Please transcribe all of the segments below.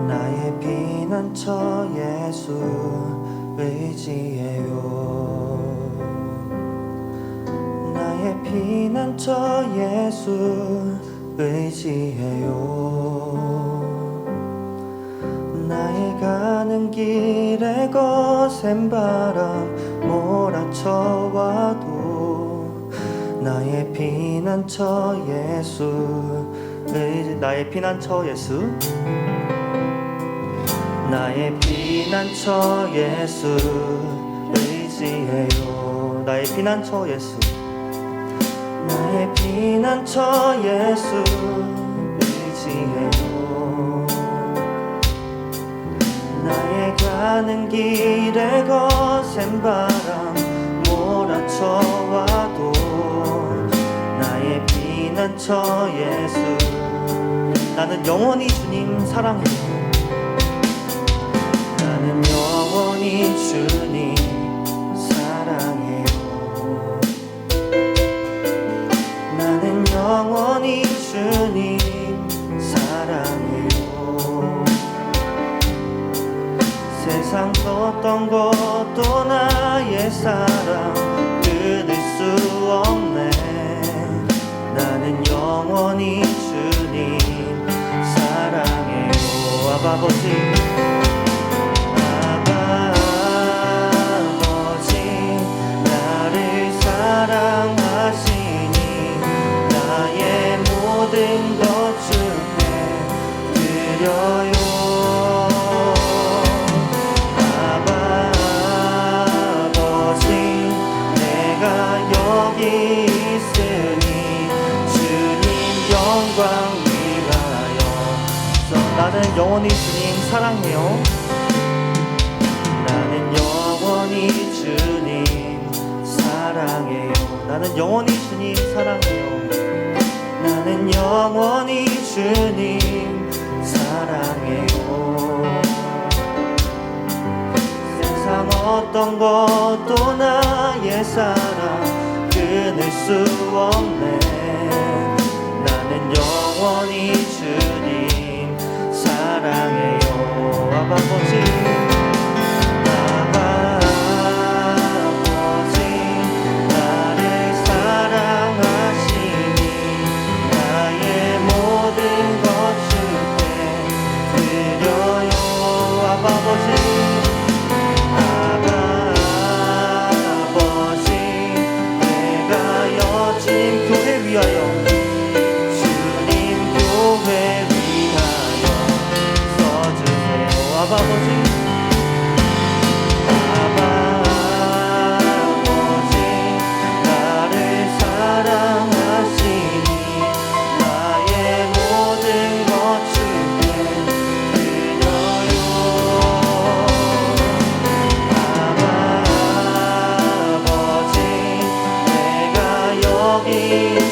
나의 피난처 예수 의지해요. 나의 피난처 예수 의지해요. 나의 가는 길에 거센 바람 몰아쳐와도 나의 피난처 예수 나의 피난처 예수 나의 피난처 예수 의지해요. 나의 피난처 예수 나의 피난처 예수 의지해요. 나의 가는 길에 거센 바람 몰아쳐와도 나의 피난처 예수 나는 영원히 주님 사랑해요. 나는 영원히 주님 사랑해요. 나는 영원히 주님 사랑해요. 세상 어떤 것도 나의 사랑 끊을 수 없네. 나는 영원히 주님 사랑해요. 아버지 사랑하시니 나의 모든 것 주께 드려요. 아버지 내가 여기 있으니 주님 영광 위하여 나는 영원히 주님 사랑해요. 나는 영원히 주님 사랑해요. 나는 영원히 주님 사랑해요. 나는 영원히 주님 사랑해요. 세상 어떤 것도 나의 사랑 끊을 수 없네. 나는 영원히 주님 사랑해요. 아버지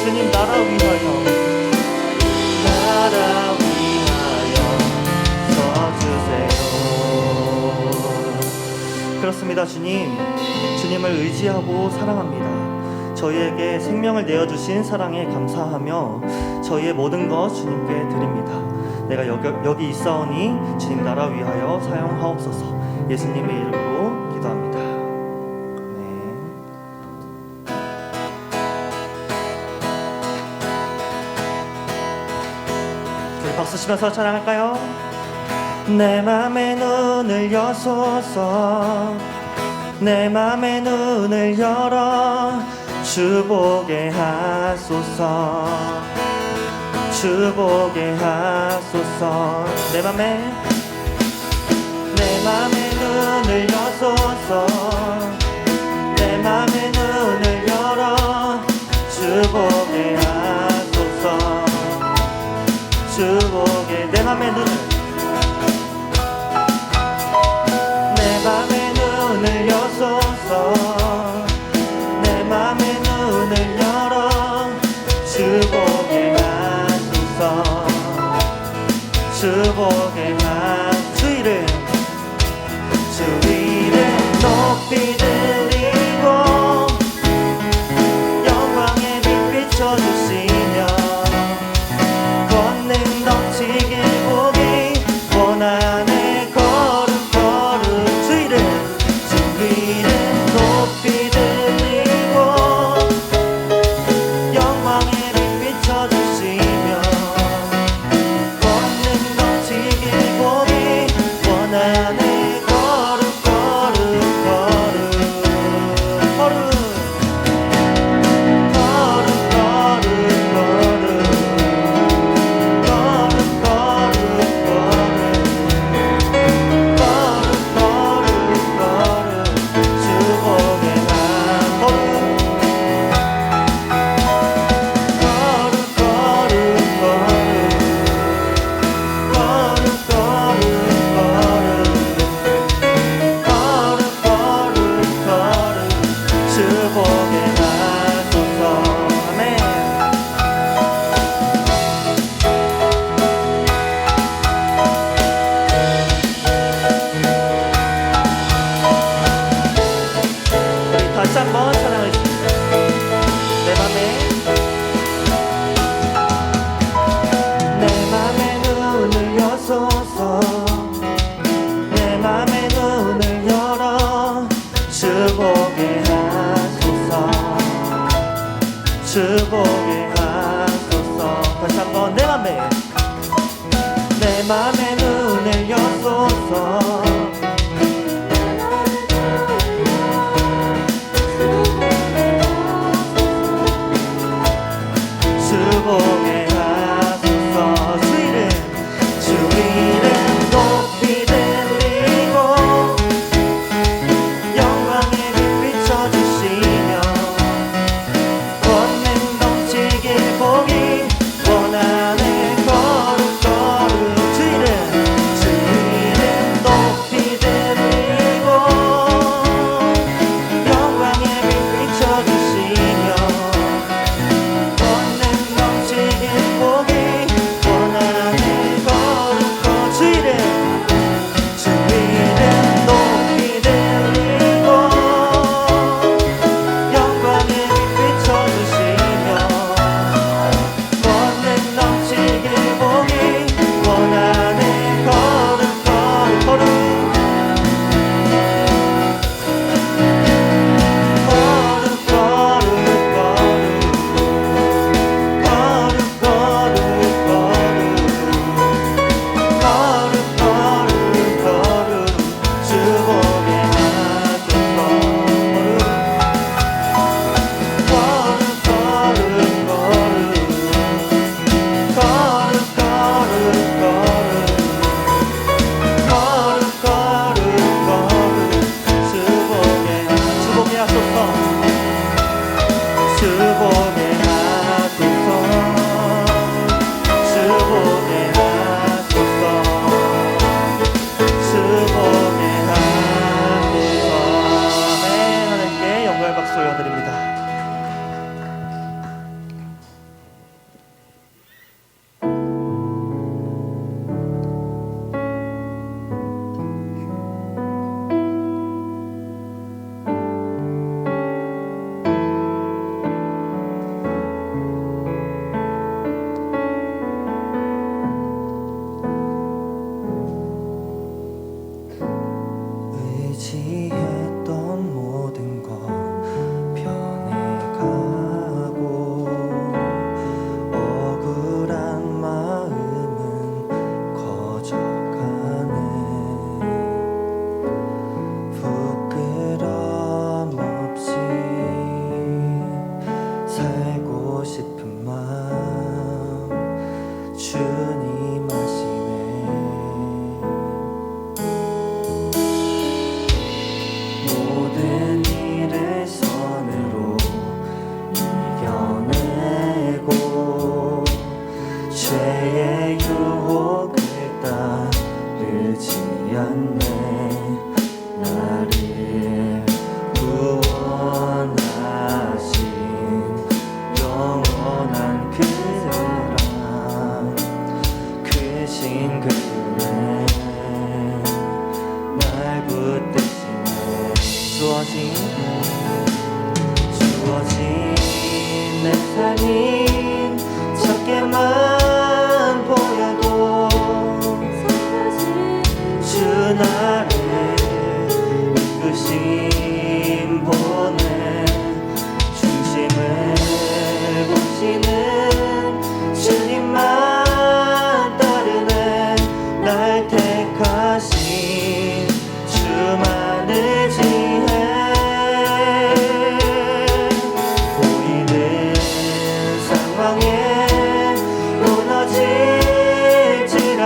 주님 나라 위하여 서주세요. 그렇습니다. 주님을 의지하고 사랑합니다. 저희에게 생명을 내어주신 사랑에 감사하며 저희의 모든 것 주님께 드립니다. 내가 여기 있사오니 주님 나라 위하여 사용하옵소서. 예수님의 이름으로 기도합니다. 박수 치면서 찬양할까요? 내 맘의 눈을 여소서. 내 맘의 눈을 열어 주 보게 하소서. 주 보게 하소서. 내 맘의 눈을 여소서. 내 맘의 눈을 열어 주 보게 하소서. 주 보게 내 맘의 눈을 여소서. 내 맘의 눈을 열어 주 주보게 하소서. 주보게 주 이름 높이 드리고 영광의 빛 비춰주시며 권능 넘치길 보기 원하네. 거룩 주 이름 높이 드리고 영광의 빛 비춰주시며 권능 넘치길 보기 원하네. 다시 한번 찬양하겠습니다. 내 맘에 눈을 여소서. 내 맘의 눈을 열어 주 보게 하소서. 주 보게 하소서. 다시 한번 내 맘에 눈을 여소서. 보게 하소서. 주 이름 높이 들리고 영광의 빛 비춰주시며 권능 넘치길 보기 원하네. 거룩 주 이름 높이 들리고 영광의 빛 비춰주시며 보기 원하네. 거룩 주 이름 높이 들리고 영광의 빛 비춰주시며 권능 넘치길 보기 원하네. 거룩 구원하신 영원한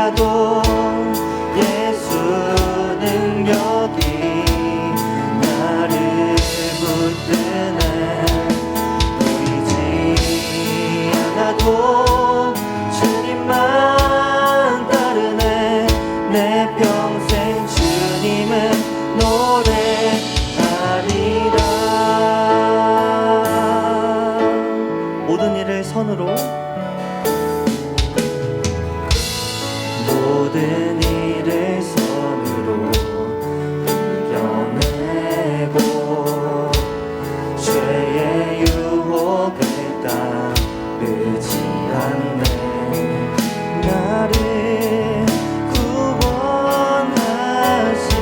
할지라도 예수 능력이 나를 붙드네. 보이지 않아도 주님만 따르네. 내 평생 주님은 노래하리라. 모든 일을 선으로, 모든 일을 선으로 이겨내고 죄의 유혹을 따르지 않네. 나를 구원하신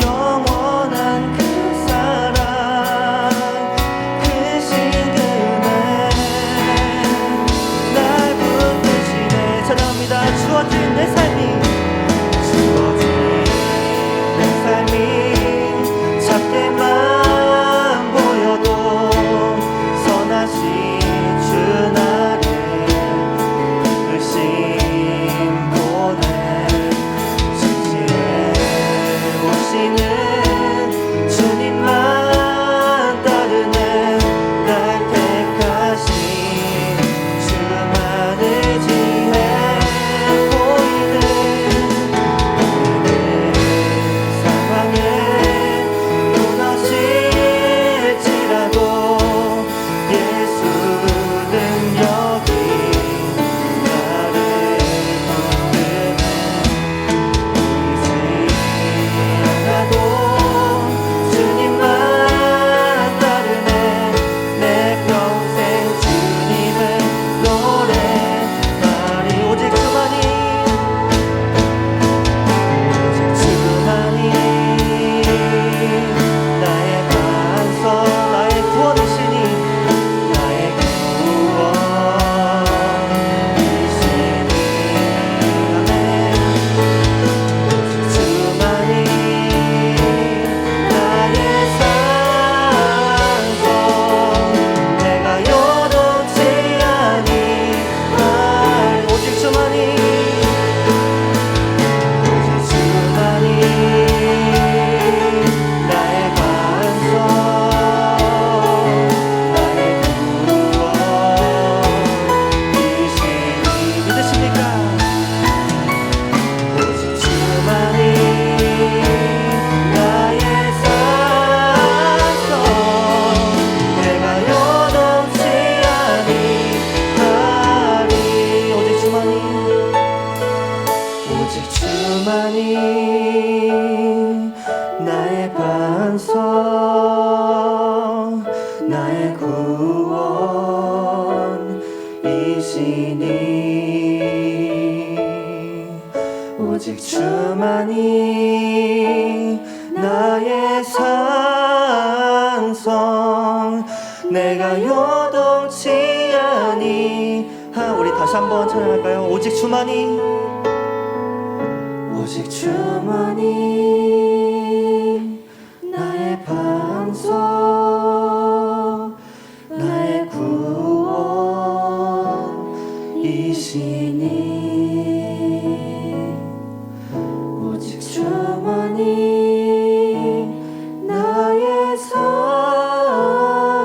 영원한 그 사랑, 크신 그네 날 붙드시네. 찬양합니다. 주어진 내 삶이, 주어진 내 삶이 작게만 보여도 선하신 주 나를 의심보네. 진실에 오시는 주님만 따르네. 날 택하신 주만 의지해. 보이는 상황에 무너질지라도 예수 능력이 나를 붙드네. 보이지 않아도 주님만 따르네. 내 평생 주님을 노래하리. 오직 주만이, 오직 주만이 나의 반석, 나의 구원이시니, 나의 구원이시니. 아멘. 오직 주만이 나의 산성, 내가 요동치 아니할. 오직 주만이, 오직 주만이 나의 반석, 나의 구원이시니. 믿으십니까? 오직 주만이 나의 산성, 내가 요동치 아니하리. 오직 주만이, 오직 주만이 나의 반석, 나의 구원이시니. 오직 주만이 나의 산성, 내가 요동치 아니하. 우리 다시 한번 찬양할까요? 오직 주만이, 오직 주만이 나의 반석, 나의 구원이시니. 오직 주만이 나의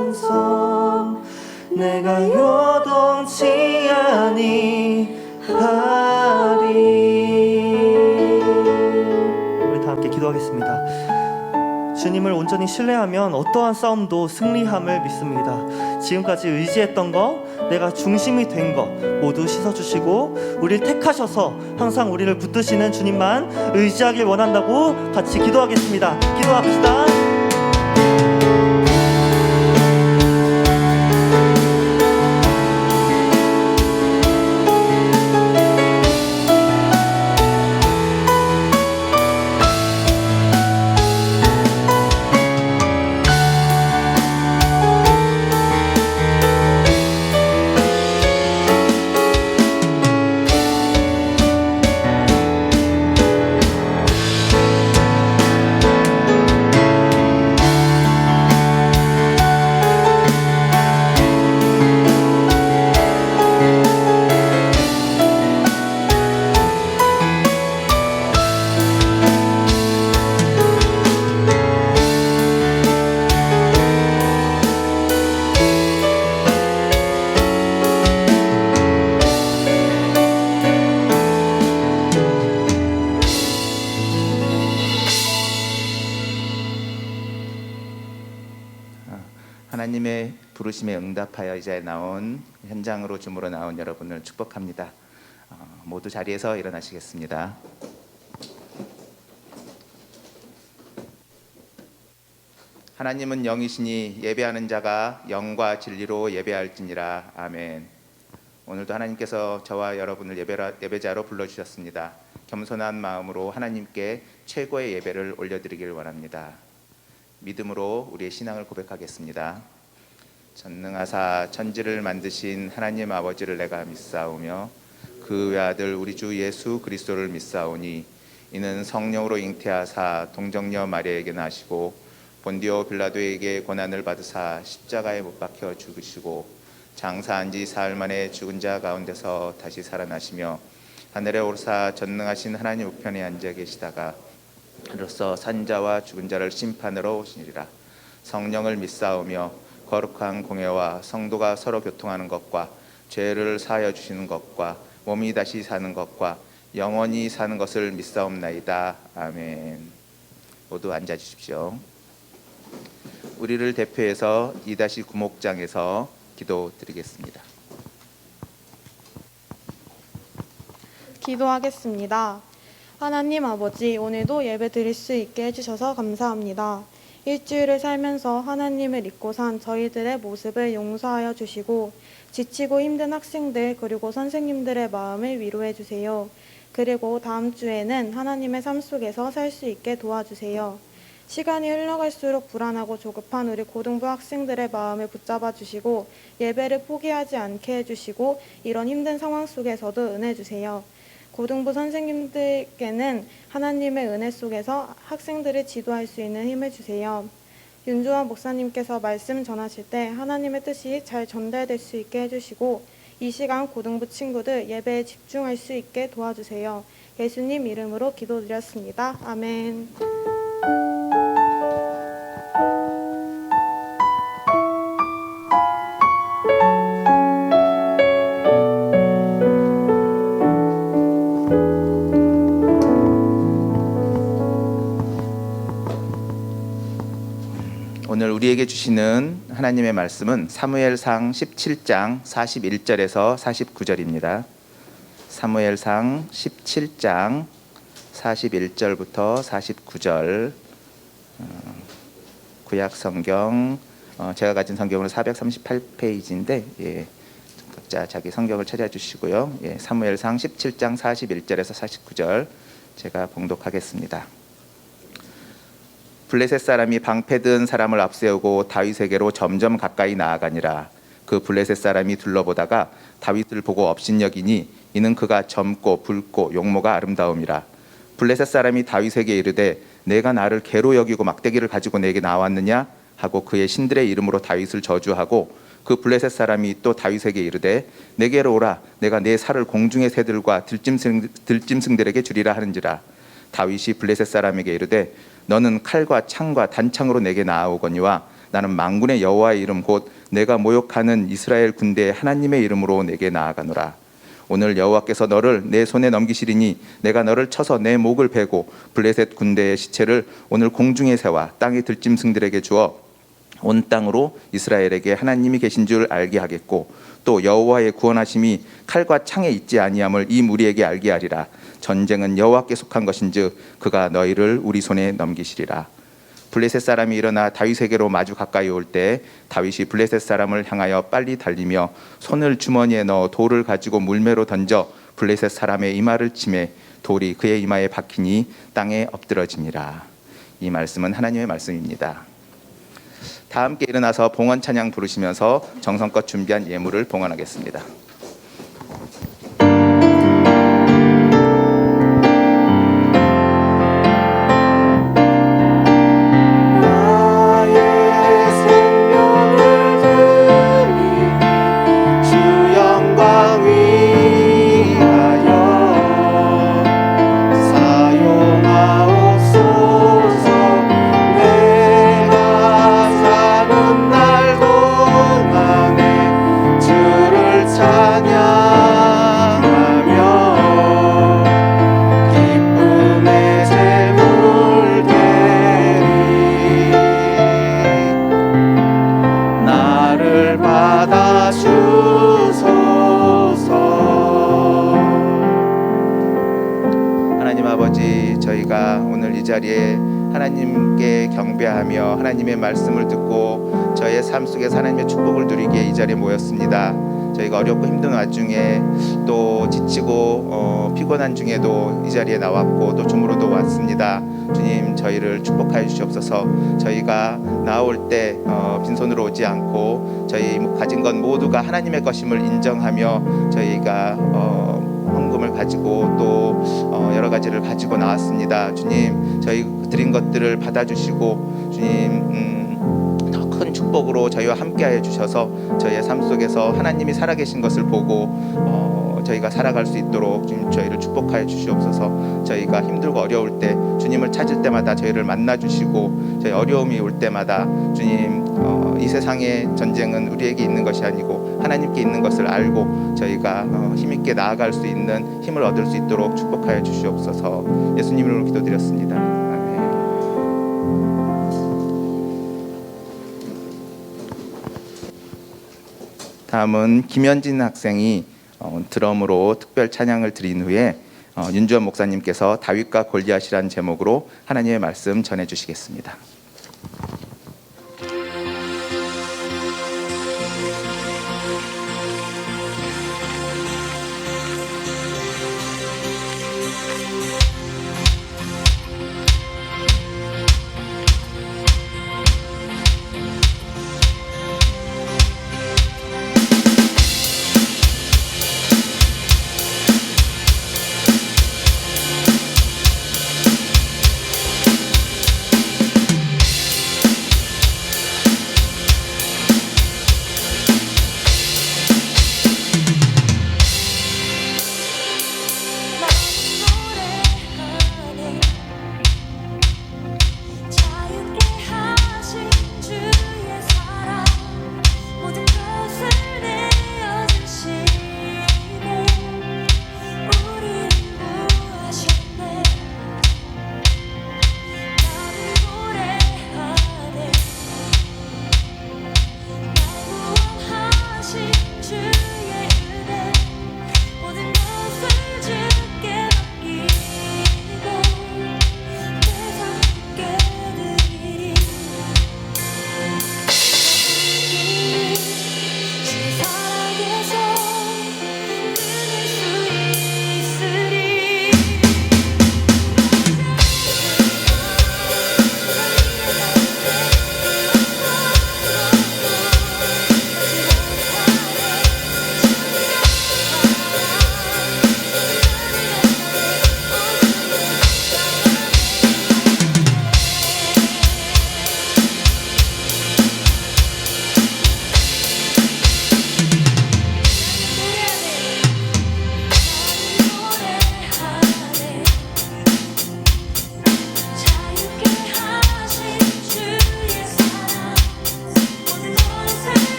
산성, 내가 요동치 아니하리. 우리 다 함께 기도하겠습니다. 주님을 온전히 신뢰하면 어떠한 싸움도 승리함을 믿습니다. 지금까지 의지했던 거, 내가 중심이 된 거 모두 씻어주시고 우리를 택하셔서 항상 우리를 붙드시는 주님만 의지하길 원한다고 같이 기도하겠습니다. 기도합시다. 하나님의 부르심에 응답하여 이제 나온 현장으로 줌으로 나온 여러분을 축복합니다. 모두 자리에서 일어나시겠습니다. 하나님은 영이시니 예배하는 자가 영과 진리로 예배할지니라. 아멘. 오늘도 하나님께서 저와 여러분을 예배자로 불러주셨습니다. 겸손한 마음으로 하나님께 최고의 예배를 올려드리길 원합니다. 믿음으로 우리의 신앙을 고백하겠습니다. 전능하사 천지를 만드신 하나님 아버지를 내가 믿사오며 그 외아들 우리 주 예수 그리스도를 믿사오니 이는 성령으로 잉태하사 동정녀 마리아에게 나시고 본디오 빌라도에게 고난을 받으사 십자가에 못 박혀 죽으시고 장사한 지 사흘 만에 죽은 자 가운데서 다시 살아나시며 하늘에 오르사 전능하신 하나님 우편에 앉아 계시다가 이로써 산자와 죽은 자를 심판으로 오시니라. 성령을 믿사오며 거룩한 공회와 성도가 서로 교통하는 것과 죄를 사하여 주시는 것과 몸이 다시 사는 것과 영원히 사는 것을 믿사옵나이다. 아멘. 모두 앉아 주십시오. 우리를 대표해서 2-9목장에서 기도드리겠습니다. 기도하겠습니다. 하나님 아버지, 오늘도 예배 드릴 수 있게 해주셔서 감사합니다. 일주일을 살면서 하나님을 잊고 산 저희들의 모습을 용서하여 주시고 지치고 힘든 학생들 그리고 선생님들의 마음을 위로해 주세요. 그리고 다음 주에는 하나님의 삶 속에서 살 수 있게 도와주세요. 시간이 흘러갈수록 불안하고 조급한 우리 고등부 학생들의 마음을 붙잡아 주시고 예배를 포기하지 않게 해주시고 이런 힘든 상황 속에서도 은혜 주세요. 고등부 선생님들께는 하나님의 은혜 속에서 학생들을 지도할 수 있는 힘을 주세요. 윤주환 목사님께서 말씀 전하실 때 하나님의 뜻이 잘 전달될 수 있게 해주시고 이 시간 고등부 친구들 예배에 집중할 수 있게 도와주세요. 예수님 이름으로 기도드렸습니다. 아멘. 오늘 우리에게 주시는 하나님의 말씀은 사무엘상 17장 41절에서 49절입니다. 사무엘상 17장 41절부터 49절. 구약 성경, 제가 가진 성경은 438페이지인데 각자 자기 성경을 찾아주시고요. 사무엘상 17장 41절에서 49절 제가 봉독하겠습니다. 블레셋 사람이 방패든 사람을 앞세우고 다윗에게로 점점 가까이 나아가니라. 그 블레셋 사람이 둘러보다가 다윗을 보고 업신여기니 이는 그가 젊고 붉고 용모가 아름다움이라. 블레셋 사람이 다윗에게 이르되 내가 나를 개로 여기고 막대기를 가지고 내게 나왔느냐 하고 그의 신들의 이름으로 다윗을 저주하고 그 블레셋 사람이 또 다윗에게 이르되 내게로 오라. 내가 내 살을 공중의 새들과 들짐승들에게 주리라 하는지라. 다윗이 블레셋 사람에게 이르되 너는 칼과 창과 단창으로 내게 나아오거니와 나는 만군의 여호와의 이름 곧 내가 모욕하는 이스라엘 군대의 하나님의 이름으로 내게 나아가노라. 오늘 여호와께서 너를 내 손에 넘기시리니 내가 너를 쳐서 내 목을 베고 블레셋 군대의 시체를 오늘 공중의 새와 땅의 들짐승들에게 주어 온 땅으로 이스라엘에게 하나님이 계신 줄 알게 하겠고 또 여호와의 구원하심이 칼과 창에 있지 아니함을 이 무리에게 알게 하리라. 전쟁은 여호와께 속한 것인즉 그가 너희를 우리 손에 넘기시리라. 블레셋 사람이 일어나 다윗에게로 마주 가까이 올 때 다윗이 블레셋 사람을 향하여 빨리 달리며 손을 주머니에 넣어 돌을 가지고 물매로 던져 블레셋 사람의 이마를 치매 돌이 그의 이마에 박히니 땅에 엎드러지니라. 이 말씀은 하나님의 말씀입니다. 다 함께 일어나서 봉헌 찬양 부르시면서 정성껏 준비한 예물을 봉헌하겠습니다. 날 동안에 주를 찾 아버지, 저희가 오늘 이 자리에 하나님께 경배하며 하나님의 말씀을 듣고 저의 삶 속에서 하나님의 축복을 누리기에 이 자리에 모였습니다. 저희가 어렵고 힘든 와중에 또 지치고 피곤한 중에도 이 자리에 나왔고 또 줌으로도 왔습니다. 주님, 저희를 축복하여 주시옵소서. 저희가 나올 때 빈손으로 오지 않고 저희 가진 것 모두가 하나님의 것임을 인정하며 저희가 헌금을 가지고 또 여러 가지를 가지고 나왔습니다. 주님, 저희 드린 것들을 받아주시고 주님 더 큰 축복으로 저희와 함께하여 주셔서 저희의 삶 속에서 하나님이 살아계신 것을 보고 저희가 살아갈 수 있도록 주님 저희를 축복하여 주시옵소서. 저희가 힘들고 어려울 때 주님을 찾을 때마다 저희를 만나 주시고 저희 어려움이 올 때마다 주님 이 세상의 전쟁은 우리에게 있는 것이 아니고 하나님께 있는 것을 알고 저희가 힘있게 나아갈 수 있는 힘을 얻을 수 있도록 축복하여 주시옵소서. 예수님 이름으로 기도드렸습니다. 아멘. 다음은 김현진 학생이 드럼으로 특별 찬양을 드린 후에 윤주원 목사님께서 다윗과 골리앗이라는 제목으로 하나님의 말씀 전해 주시겠습니다.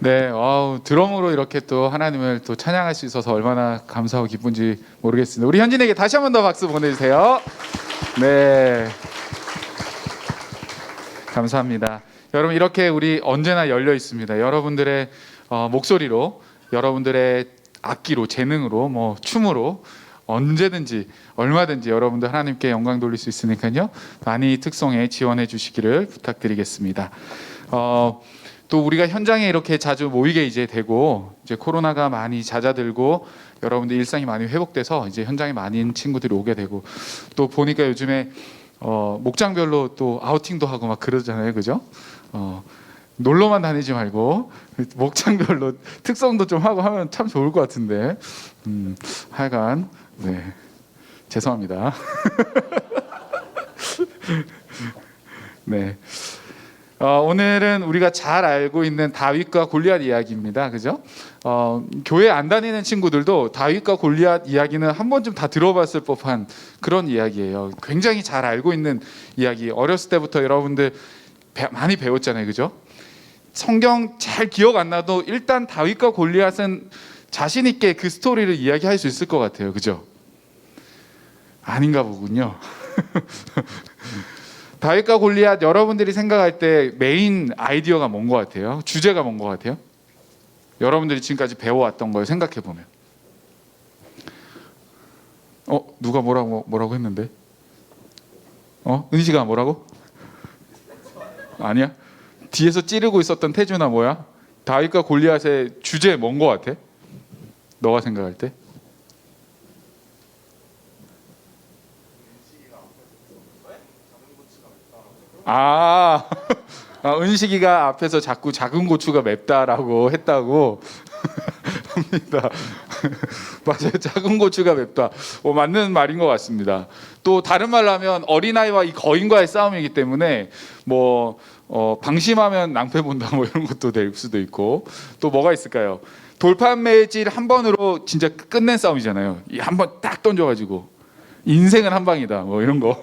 네, 드럼으로 이렇게 또 하나님을 또 찬양할 수 있어서 얼마나 감사하고 기쁜지 모르겠습니다. 우리 현진에게 다시 한 번 더 박수 보내주세요. 네, 감사합니다. 여러분 이렇게 우리 언제나 열려 있습니다. 여러분들의 목소리로, 여러분들의 악기로, 재능으로, 뭐 춤으로 언제든지 얼마든지 여러분들 하나님께 영광 돌릴 수 있으니까요. 많이 특송에 지원해 주시기를 부탁드리겠습니다. 또 우리가 현장에 이렇게 자주 모이게 이제 되고 이제 코로나가 많이 잦아들고 여러분들 일상이 많이 회복돼서 이제 현장에 많은 친구들이 오게 되고 또 보니까 요즘에 목장별로 또 아우팅도 하고 막 그러잖아요, 그죠? 놀러만 다니지 말고 목장별로 특성도 좀 하고 하면 참 좋을 것 같은데 하여간 네 죄송합니다. 네. 오늘은 우리가 잘 알고 있는 다윗과 골리앗 이야기입니다. 그죠? 교회 안 다니는 친구들도 다윗과 골리앗 이야기는 한 번쯤 다 들어봤을 법한 그런 이야기예요. 굉장히 잘 알고 있는 이야기. 어렸을 때부터 여러분들 많이 배웠잖아요. 그죠? 성경 잘 기억 안 나도 일단 다윗과 골리앗은 자신 있게 그 스토리를 이야기할 수 있을 것 같아요. 그죠? 아닌가 보군요. 다윗과 골리앗 여러분들이 생각할 때 메인 아이디어가 뭔 것 같아요? 주제가 뭔 것 같아요? 여러분들이 지금까지 배워왔던 걸 생각해 보면 누가 뭐라고 했는데? 은희씨가 뭐라고? 아니야? 뒤에서 찌르고 있었던 태준아 뭐야? 다윗과 골리앗의 주제 뭔 것 같아? 너가 생각할 때? 은식이가 앞에서 자꾸 작은 고추가 맵다라고 했다고 합니다. 맞아요, 작은 고추가 맵다. 맞는 말인 것 같습니다. 또 다른 말로 하면 어린아이와 이 거인과의 싸움이기 때문에 뭐 방심하면 낭패 본다 뭐 이런 것도 될 수도 있고 또 뭐가 있을까요? 돌판 매질 한 번으로 진짜 끝낸 싸움이잖아요. 한 번 딱 던져가지고 인생은 한 방이다 뭐 이런 거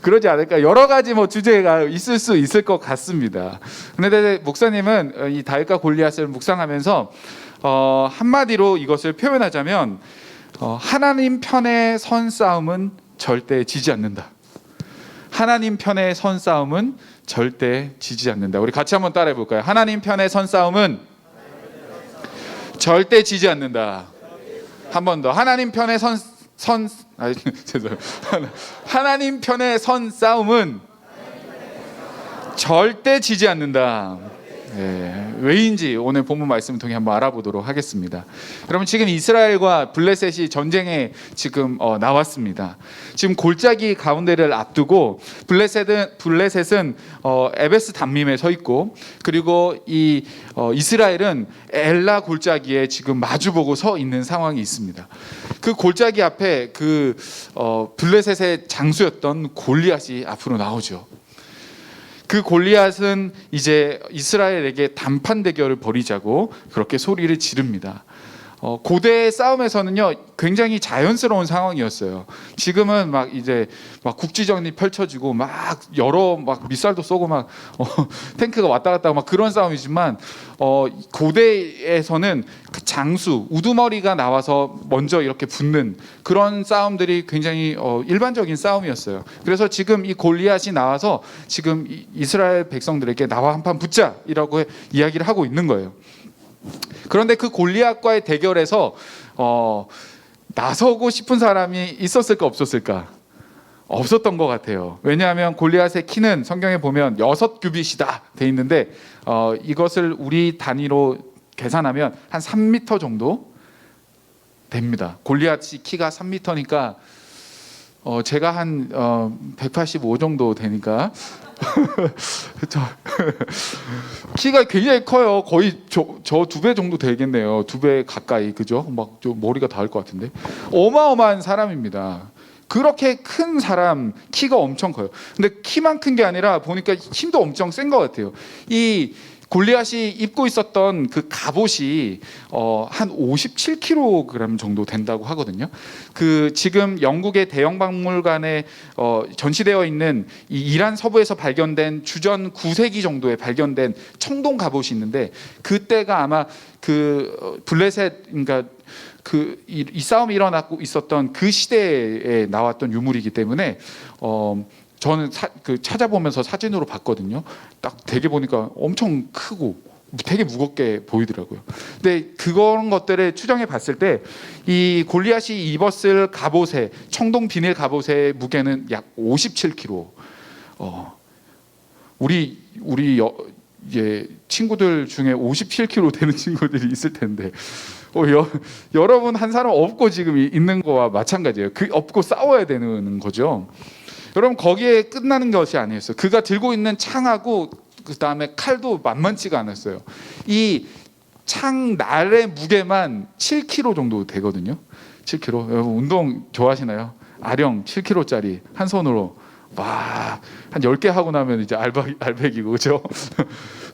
그러지 않을까. 여러 가지 뭐 주제가 있을 수 있을 것 같습니다. 근데 목사님은 이 다윗과 골리앗을 묵상하면서 한마디로 이것을 표현하자면 하나님 편에 선 싸움은 절대 지지 않는다. 하나님 편에 선 싸움은 절대 지지 않는다. 우리 같이 한번 따라해 볼까요? 하나님 편에 선 싸움은 절대 지지 않는다. 한 번 더. 하나님 편에 하나님 편에 선 싸움은 절대 지지 않는다. 네, 왜인지 오늘 본문 말씀을 통해 한번 알아보도록 하겠습니다. 여러분 지금 이스라엘과 블레셋이 전쟁에 지금 나왔습니다. 지금 골짜기 가운데를 앞두고 블레셋은 에베스 단밈에 서 있고 그리고 이 이스라엘은 엘라 골짜기에 지금 마주보고 서 있는 상황이 있습니다. 그 골짜기 앞에 그 블레셋의 장수였던 골리앗이 앞으로 나오죠. 그 골리앗은 이제 이스라엘에게 단판 대결을 벌이자고 그렇게 소리를 지릅니다. 고대 싸움에서는요 굉장히 자연스러운 상황이었어요. 지금은 막 이제 막 국지전이 펼쳐지고 막 여러 막 미사일도 쏘고 막 탱크가 왔다 갔다 막 그런 싸움이지만 고대에서는 그 장수 우두머리가 나와서 먼저 이렇게 붙는 그런 싸움들이 굉장히 일반적인 싸움이었어요. 그래서 지금 이 골리앗이 나와서 지금 이스라엘 백성들에게 나와 한판 붙자이라고 이야기를 하고 있는 거예요. 그런데 그 골리앗과의 대결에서 나서고 싶은 사람이 있었을까 없었을까? 없었던 것 같아요. 왜냐하면 골리앗의 키는 성경에 보면 6규빗이다 돼 있는데 이것을 우리 단위로 계산하면 한 3m 정도 됩니다. 골리앗이 키가 3m니까 제가 한 185 정도 되니까 키가 굉장히 커요. 거의 저 2배 정도 되겠네요. 2배 가까이. 그죠? 막 좀 머리가 닿을 것 같은데 어마어마한 사람입니다. 그렇게 큰 사람 키가 엄청 커요. 근데 키만 큰 게 아니라 보니까 힘도 엄청 센 것 같아요. 이 골리앗이 입고 있었던 그 갑옷이 한 57kg 정도 된다고 하거든요. 그 지금 영국의 대형 박물관에 전시되어 있는 이 이란 서부에서 발견된 주전 9세기 정도에 발견된 청동 갑옷이 있는데, 그때가 아마 그 블레셋, 그러니까 이 싸움이 일어나고 있었던 그 시대에 나왔던 유물이기 때문에 저는 찾아보면서 사진으로 봤거든요. 딱 되게 보니까 엄청 크고 되게 무겁게 보이더라고요. 근데 그런 것들을 추정해 봤을 때 이 골리앗이 입었을 갑옷의 청동 비닐 갑옷의 무게는 약 57kg. 우리 친구들 중에 57kg 되는 친구들이 있을 텐데 여러분 한 사람 업고 지금 있는 거와 마찬가지예요. 그 업고 싸워야 되는 거죠. 여러분 거기에 끝나는 것이 아니었어요. 그가 들고 있는 창하고 그 다음에 칼도 만만치가 않았어요. 이 창 날의 무게만 7kg 정도 되거든요. 7kg. 여러분 운동 좋아하시나요? 아령 7kg짜리 한 손으로 와, 한 10개 하고 나면 이제 알백이고, 그죠?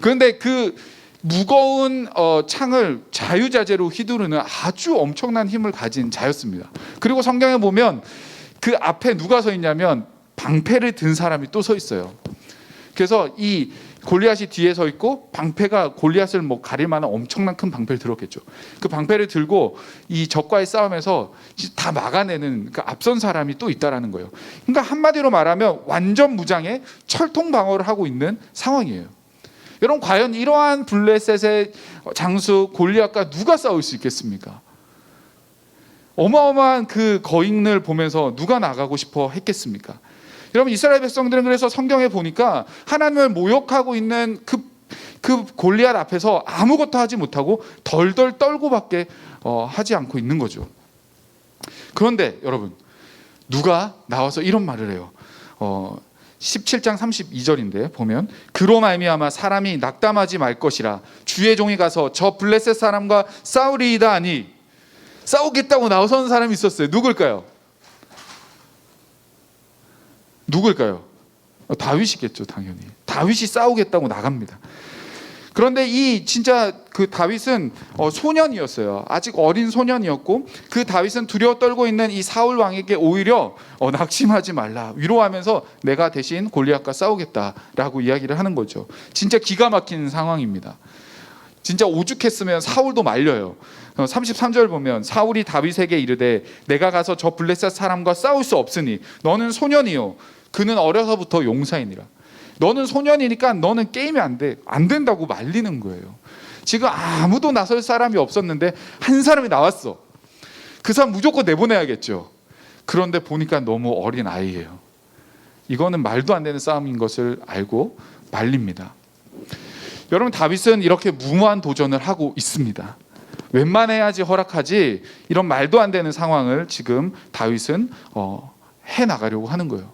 그런데 그 무거운 창을 자유자재로 휘두르는 아주 엄청난 힘을 가진 자였습니다. 그리고 성경에 보면 그 앞에 누가 서 있냐면 방패를 든 사람이 또 서 있어요. 그래서 이 골리앗이 뒤에 서 있고 방패가 골리앗을 뭐 가릴 만한 엄청난 큰 방패를 들었겠죠. 그 방패를 들고 이 적과의 싸움에서 다 막아내는 그 앞선 사람이 또 있다라는 거예요. 그러니까 한마디로 말하면 완전 무장의 철통 방어를 하고 있는 상황이에요. 여러분 과연 이러한 블레셋의 장수 골리앗과 누가 싸울 수 있겠습니까? 어마어마한 그 거인을 보면서 누가 나가고 싶어 했겠습니까? 여러분 이스라엘 백성들은 그래서 성경에 보니까 하나님을 모욕하고 있는 그 골리앗 앞에서 아무것도 하지 못하고 덜덜 떨고밖에 하지 않고 있는 거죠. 그런데 여러분 누가 나와서 이런 말을 해요. 17장 32절인데 보면 그로 말미암아 사람이 낙담하지 말 것이라 주의 종이 가서 저 블레셋 사람과 싸우리이다 하니, 싸우겠다고 나서는 사람이 있었어요. 누굴까요? 다윗이겠죠, 당연히. 다윗이 싸우겠다고 나갑니다. 그런데 이 진짜 그 다윗은 소년이었어요. 아직 어린 소년이었고 그 다윗은 두려워 떨고 있는 이 사울 왕에게 오히려 낙심하지 말라, 위로하면서 내가 대신 골리앗과 싸우겠다라고 이야기를 하는 거죠. 진짜 기가 막힌 상황입니다. 진짜 오죽했으면 사울도 말려요. 33절 보면 사울이 다윗에게 이르되 내가 가서 저 블레셋 사람과 싸울 수 없으니 너는 소년이요 그는 어려서부터 용사이니라. 너는 소년이니까 너는 게임이 안 된다고 말리는 거예요. 지금 아무도 나설 사람이 없었는데 한 사람이 나왔어. 그 사람 무조건 내보내야겠죠. 그런데 보니까 너무 어린 아이예요. 이거는 말도 안 되는 싸움인 것을 알고 말립니다. 여러분 다윗은 이렇게 무모한 도전을 하고 있습니다. 웬만해야지 허락하지 이런 말도 안 되는 상황을 지금 다윗은 해나가려고 하는 거예요.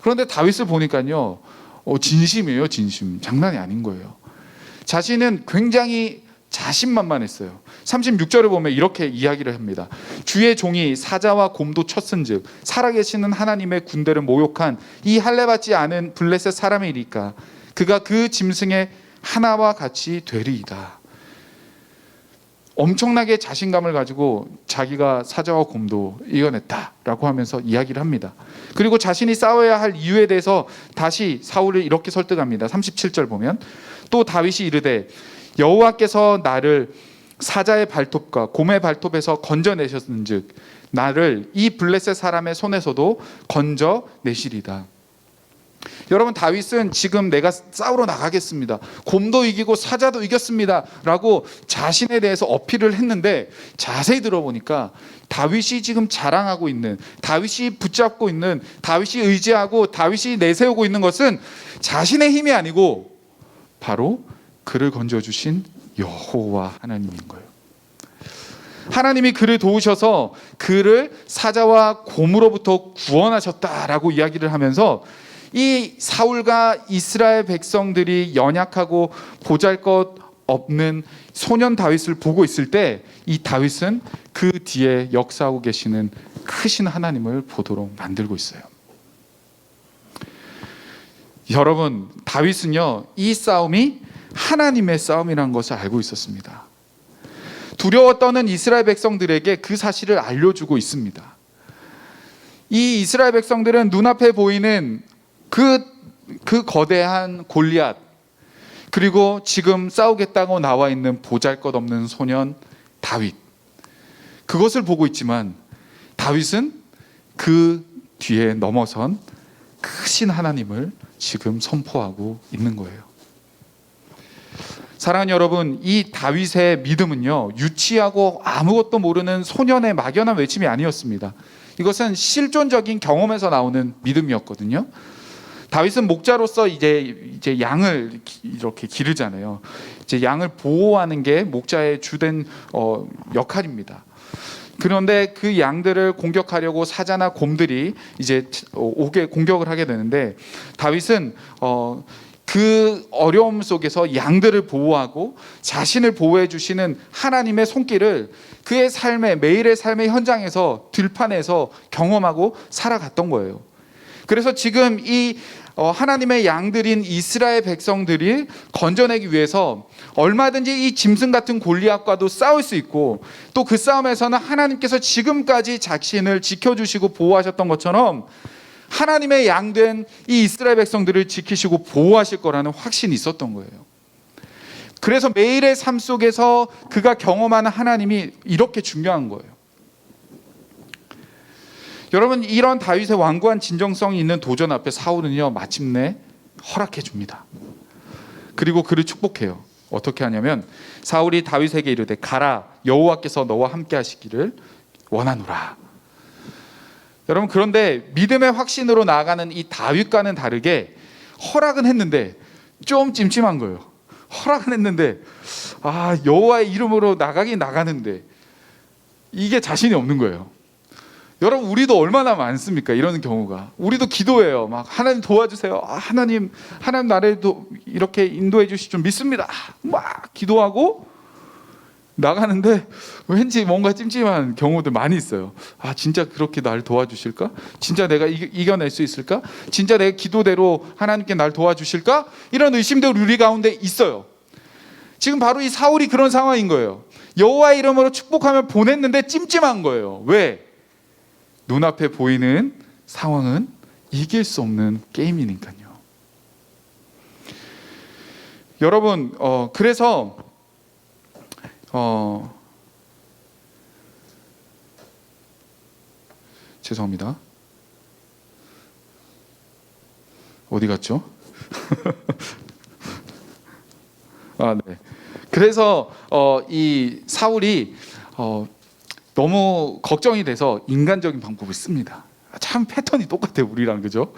그런데 다윗을 보니까요 진심이에요. 진심. 장난이 아닌 거예요. 자신은 굉장히 자신만만했어요. 36절을 보면 이렇게 이야기를 합니다. 주의 종이 사자와 곰도 쳤은즉 살아계시는 하나님의 군대를 모욕한 이 할례받지 않은 블레셋 사람이니까 그가 그 짐승의 하나와 같이 되리이다. 엄청나게 자신감을 가지고 자기가 사자와 곰도 이겨냈다라고 하면서 이야기를 합니다. 그리고 자신이 싸워야 할 이유에 대해서 다시 사울을 이렇게 설득합니다. 37절 보면 또 다윗이 이르되 여호와께서 나를 사자의 발톱과 곰의 발톱에서 건져내셨은즉 나를 이 블레셋 사람의 손에서도 건져내시리다. 여러분 다윗은 지금 내가 싸우러 나가겠습니다, 곰도 이기고 사자도 이겼습니다 라고 자신에 대해서 어필을 했는데 자세히 들어보니까 다윗이 지금 자랑하고 있는, 다윗이 붙잡고 있는, 다윗이 의지하고 다윗이 내세우고 있는 것은 자신의 힘이 아니고 바로 그를 건져주신 여호와 하나님인 거예요. 하나님이 그를 도우셔서 그를 사자와 곰으로부터 구원하셨다라고 이야기를 하면서 이 사울과 이스라엘 백성들이 연약하고 보잘것없는 소년 다윗을 보고 있을 때 이 다윗은 그 뒤에 역사하고 계시는 크신 하나님을 보도록 만들고 있어요. 여러분 다윗은요 이 싸움이 하나님의 싸움이라는 것을 알고 있었습니다. 두려워 떠는 이스라엘 백성들에게 그 사실을 알려주고 있습니다. 이 이스라엘 백성들은 눈앞에 보이는 그 거대한 골리앗, 그리고 지금 싸우겠다고 나와 있는 보잘것없는 소년 다윗, 그것을 보고 있지만 다윗은 그 뒤에 넘어선 크신 하나님을 지금 선포하고 있는 거예요. 사랑하는 여러분, 이 다윗의 믿음은요, 유치하고 아무것도 모르는 소년의 막연한 외침이 아니었습니다. 이것은 실존적인 경험에서 나오는 믿음이었거든요. 다윗은 목자로서 이제 양을 이렇게 기르잖아요. 이제 양을 보호하는 게 목자의 주된 역할입니다. 그런데 그 양들을 공격하려고 사자나 곰들이 이제 오게 공격을 하게 되는데, 다윗은 그 어려움 속에서 양들을 보호하고 자신을 보호해 주시는 하나님의 손길을 그의 삶의, 매일의 삶의 현장에서, 들판에서 경험하고 살아갔던 거예요. 그래서 지금 이 하나님의 양들인 이스라엘 백성들이 건져내기 위해서 얼마든지 이 짐승 같은 골리앗과도 싸울 수 있고, 또 그 싸움에서는 하나님께서 지금까지 자신을 지켜주시고 보호하셨던 것처럼 하나님의 양된 이 이스라엘 백성들을 지키시고 보호하실 거라는 확신이 있었던 거예요. 그래서 매일의 삶 속에서 그가 경험하는 하나님이 이렇게 중요한 거예요. 여러분, 이런 다윗의 완고한 진정성이 있는 도전 앞에 사울은요, 마침내 허락해 줍니다. 그리고 그를 축복해요. 어떻게 하냐면, 사울이 다윗에게 이르되 가라, 여호와께서 너와 함께 하시기를 원하노라. 여러분, 그런데 믿음의 확신으로 나아가는 이 다윗과는 다르게 허락은 했는데 좀 찜찜한 거예요. 허락은 했는데 여호와의 이름으로 나가긴 나가는데 이게 자신이 없는 거예요. 여러분, 우리도 얼마나 많습니까? 이런 경우가. 우리도 기도해요. 막 하나님 도와주세요. 하나님 나를 이렇게 인도해 주실 줄 믿습니다. 막 기도하고 나가는데 왠지 뭔가 찜찜한 경우들 많이 있어요. 진짜 그렇게 나를 도와주실까? 진짜 내가 이겨낼 수 있을까? 진짜 내 기도대로 하나님께 날 도와주실까? 이런 의심들 우리 가운데 있어요. 지금 바로 이 사울이 그런 상황인 거예요. 여호와의 이름으로 축복하며 보냈는데 찜찜한 거예요. 왜? 눈앞에 보이는 상황은 이길 수 없는 게임이니까요. 여러분, 그래서 죄송합니다. 어디 갔죠? 네. 그래서 이 사울이 너무 걱정이 돼서 인간적인 방법을 씁니다. 참 패턴이 똑같아요, 우리랑. 그죠?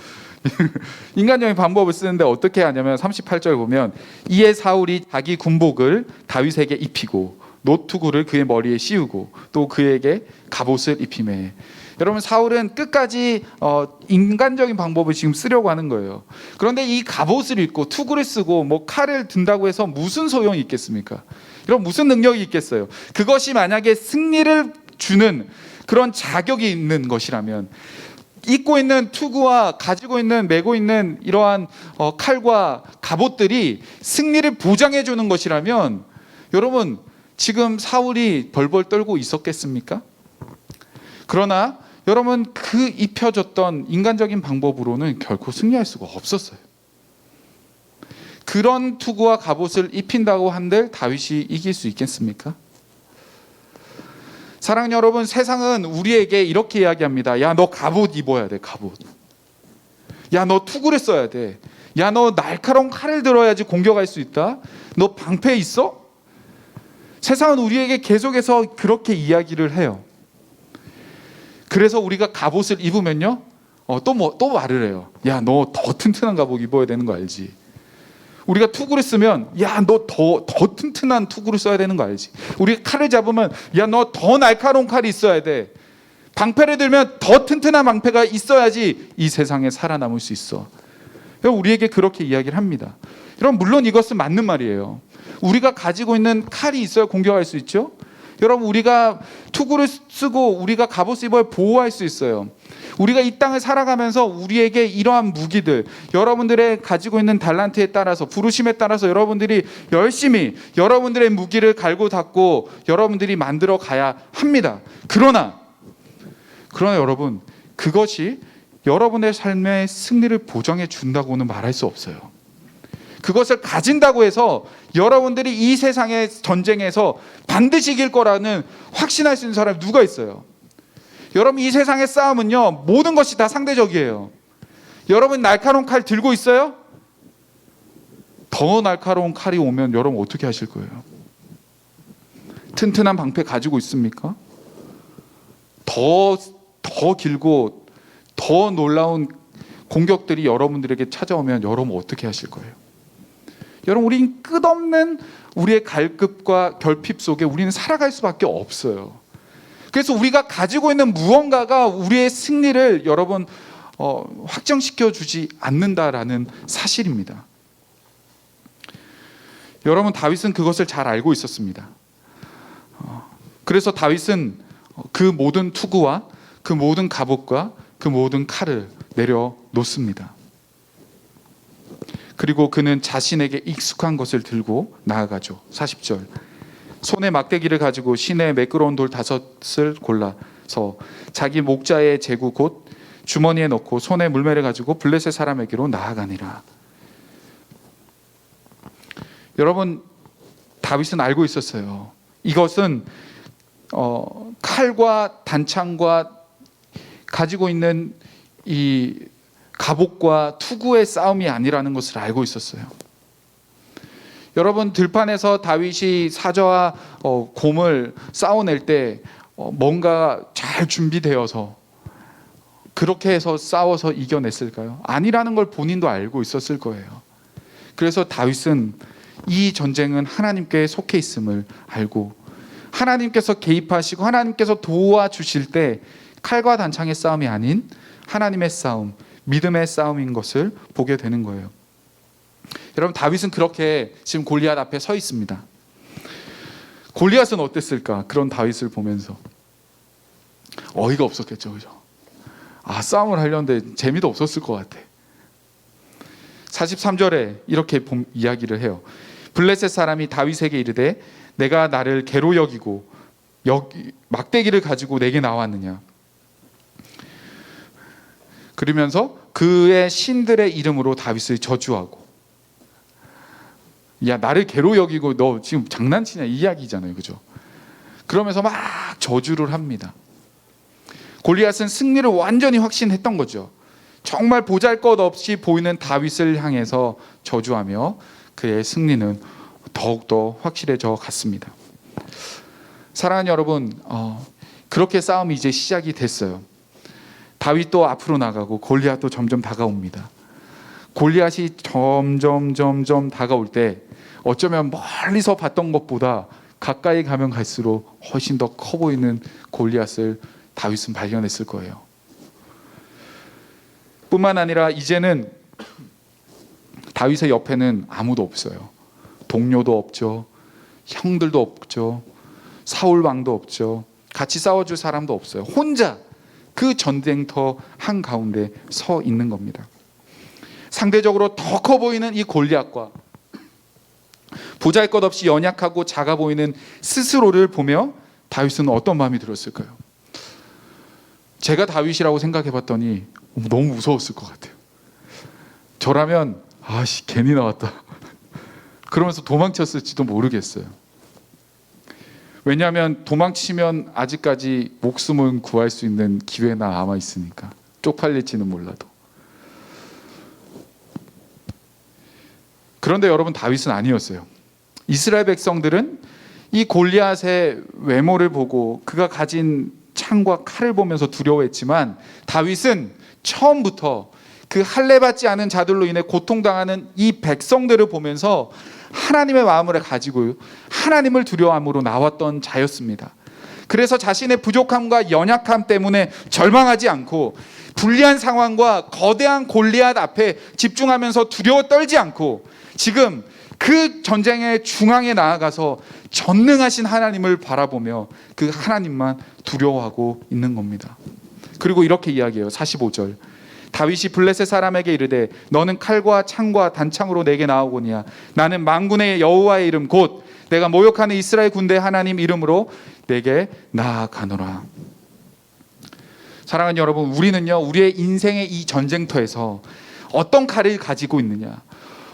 인간적인 방법을 쓰는데 어떻게 하냐면 38절 보면, 이에 사울이 자기 군복을 다윗에게 입히고 노투구를 그의 머리에 씌우고 또 그에게 갑옷을 입히매. 여러분, 사울은 끝까지 인간적인 방법을 지금 쓰려고 하는 거예요. 그런데 이 갑옷을 입고 투구를 쓰고 뭐 칼을 든다고 해서 무슨 소용이 있겠습니까? 이런 무슨 능력이 있겠어요? 그것이 만약에 승리를 주는 그런 자격이 있는 것이라면, 입고 있는 투구와 가지고 있는, 메고 있는 이러한 칼과 갑옷들이 승리를 보장해 주는 것이라면, 여러분, 지금 사울이 벌벌 떨고 있었겠습니까? 그러나 여러분, 그 입혀졌던 인간적인 방법으로는 결코 승리할 수가 없었어요. 그런 투구와 갑옷을 입힌다고 한들 다윗이 이길 수 있겠습니까? 사랑하는 여러분, 세상은 우리에게 이렇게 이야기합니다. 야, 너 갑옷 입어야 돼, 갑옷. 야, 너 투구를 써야 돼. 야, 너 날카로운 칼을 들어야지 공격할 수 있다. 너 방패 있어? 세상은 우리에게 계속해서 그렇게 이야기를 해요. 그래서 우리가 갑옷을 입으면요, 또 말을 해요. 야, 너 더 튼튼한 갑옷 입어야 되는 거 알지? 우리가 투구를 쓰면, 야, 너 더 튼튼한 투구를 써야 되는 거 알지? 우리가 칼을 잡으면, 야, 너 더 날카로운 칼이 있어야 돼. 방패를 들면 더 튼튼한 방패가 있어야지 이 세상에 살아남을 수 있어. 우리에게 그렇게 이야기를 합니다. 여러분, 물론 이것은 맞는 말이에요. 우리가 가지고 있는 칼이 있어야 공격할 수 있죠. 여러분, 우리가 투구를 쓰고 우리가 갑옷을 입어야 보호할 수 있어요. 우리가 이 땅을 살아가면서 우리에게 이러한 무기들, 여러분들의 가지고 있는 달란트에 따라서, 부르심에 따라서 여러분들이 열심히 여러분들의 무기를 갈고 닦고 여러분들이 만들어 가야 합니다. 그러나 여러분, 그것이 여러분의 삶의 승리를 보장해 준다고는 말할 수 없어요. 그것을 가진다고 해서 여러분들이 이 세상의 전쟁에서 반드시 이길 거라는 확신할 수 있는 사람이 누가 있어요? 여러분, 이 세상의 싸움은요, 모든 것이 다 상대적이에요. 여러분, 날카로운 칼 들고 있어요? 더 날카로운 칼이 오면 여러분 어떻게 하실 거예요? 튼튼한 방패 가지고 있습니까? 더 길고 더 놀라운 공격들이 여러분들에게 찾아오면 여러분 어떻게 하실 거예요? 여러분, 우린 끝없는 우리의 갈급과 결핍 속에 우리는 살아갈 수밖에 없어요. 그래서 우리가 가지고 있는 무언가가 우리의 승리를 여러분 확정시켜 주지 않는다라는 사실입니다. 여러분, 다윗은 그것을 잘 알고 있었습니다. 그래서 다윗은 그 모든 투구와 그 모든 갑옷과 그 모든 칼을 내려놓습니다. 그리고 그는 자신에게 익숙한 것을 들고 나아가죠. 40절. 손에 막대기를 가지고 시내에 매끄러운 돌 5을 골라서 자기 목자의 제구 곧 주머니에 넣고 손에 물매를 가지고 블레셋 사람에게로 나아가니라. 여러분, 다윗은 알고 있었어요. 이것은 칼과 단창과 가지고 있는 이 갑옷과 투구의 싸움이 아니라는 것을 알고 있었어요. 여러분, 들판에서 다윗이 사자와 곰을 싸워낼 때 뭔가 잘 준비되어서 그렇게 해서 싸워서 이겨냈을까요? 아니라는 걸 본인도 알고 있었을 거예요. 그래서 다윗은 이 전쟁은 하나님께 속해 있음을 알고 하나님께서 개입하시고 하나님께서 도와주실 때 칼과 단창의 싸움이 아닌 하나님의 싸움, 믿음의 싸움인 것을 보게 되는 거예요. 여러분, 다윗은 그렇게 지금 골리앗 앞에 서 있습니다. 골리앗은 어땠을까? 그런 다윗을 보면서 어이가 없었겠죠, 그죠? 싸움을 하려는데 재미도 없었을 것 같아. 43절에 이렇게 이야기를 해요. 블레셋 사람이 다윗에게 이르되 내가 나를 개로 여기고 막대기를 가지고 내게 나왔느냐. 그러면서 그의 신들의 이름으로 다윗을 저주하고, 야, 나를 개로 여기고 너 지금 장난치냐, 이 이야기잖아요, 그죠? 그러면서 막 저주를 합니다. 골리앗은 승리를 완전히 확신했던 거죠. 정말 보잘것없이 보이는 다윗을 향해서 저주하며 그의 승리는 더욱더 확실해져 갔습니다. 사랑하는 여러분, 그렇게 싸움이 이제 시작이 됐어요. 다윗도 앞으로 나가고 골리앗도 점점 다가옵니다. 골리앗이 점점 다가올 때 어쩌면 멀리서 봤던 것보다 가까이 가면 갈수록 훨씬 더 커 보이는 골리앗을 다윗은 발견했을 거예요. 뿐만 아니라 이제는 다윗의 옆에는 아무도 없어요. 동료도 없죠. 형들도 없죠. 사울 왕도 없죠. 같이 싸워줄 사람도 없어요. 혼자 그 전쟁터 한가운데 서 있는 겁니다. 상대적으로 더 커 보이는 이 골리앗과 보잘것없이 연약하고 작아 보이는 스스로를 보며 다윗은 어떤 마음이 들었을까요? 제가 다윗이라고 생각해 봤더니 너무 무서웠을 것 같아요. 저라면 괜히 나왔다 그러면서 도망쳤을지도 모르겠어요. 왜냐하면 도망치면 아직까지 목숨을 구할 수 있는 기회나 남아 있으니까, 쪽팔릴지는 몰라도. 그런데 여러분, 다윗은 아니었어요. 이스라엘 백성들은 이 골리앗의 외모를 보고 그가 가진 창과 칼을 보면서 두려워했지만, 다윗은 처음부터 그 할례받지 않은 자들로 인해 고통당하는 이 백성들을 보면서 하나님의 마음을 가지고 하나님을 두려워함으로 나왔던 자였습니다. 그래서 자신의 부족함과 연약함 때문에 절망하지 않고 불리한 상황과 거대한 골리앗 앞에 집중하면서 두려워 떨지 않고 지금 그 전쟁의 중앙에 나아가서 전능하신 하나님을 바라보며 그 하나님만 두려워하고 있는 겁니다. 그리고 이렇게 이야기해요. 45절. 다윗이 블레셋 사람에게 이르되 너는 칼과 창과 단창으로 내게 나오거니와 나는 만군의 여호와의 이름 곧 내가 모욕하는 이스라엘 군대 하나님 이름으로 내게 나아가노라. 사랑하는 여러분, 우리는요 우리의 인생의 이 전쟁터에서 어떤 칼을 가지고 있느냐,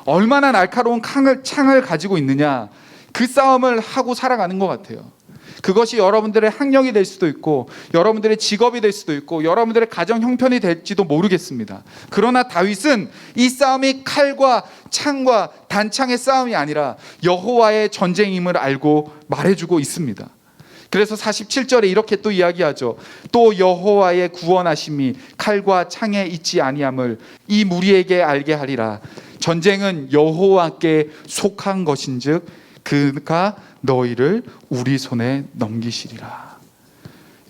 얼마나 날카로운 창을 가지고 있느냐, 그 싸움을 하고 살아가는 것 같아요. 그것이 여러분들의 학력이 될 수도 있고 여러분들의 직업이 될 수도 있고 여러분들의 가정 형편이 될지도 모르겠습니다. 그러나 다윗은 이 싸움이 칼과 창과 단창의 싸움이 아니라 여호와의 전쟁임을 알고 말해주고 있습니다. 그래서 47절에 이렇게 또 이야기하죠. 또 여호와의 구원하심이 칼과 창에 있지 아니함을 이 무리에게 알게 하리라. 전쟁은 여호와께 속한 것인즉 그가 너희를 우리 손에 넘기시리라.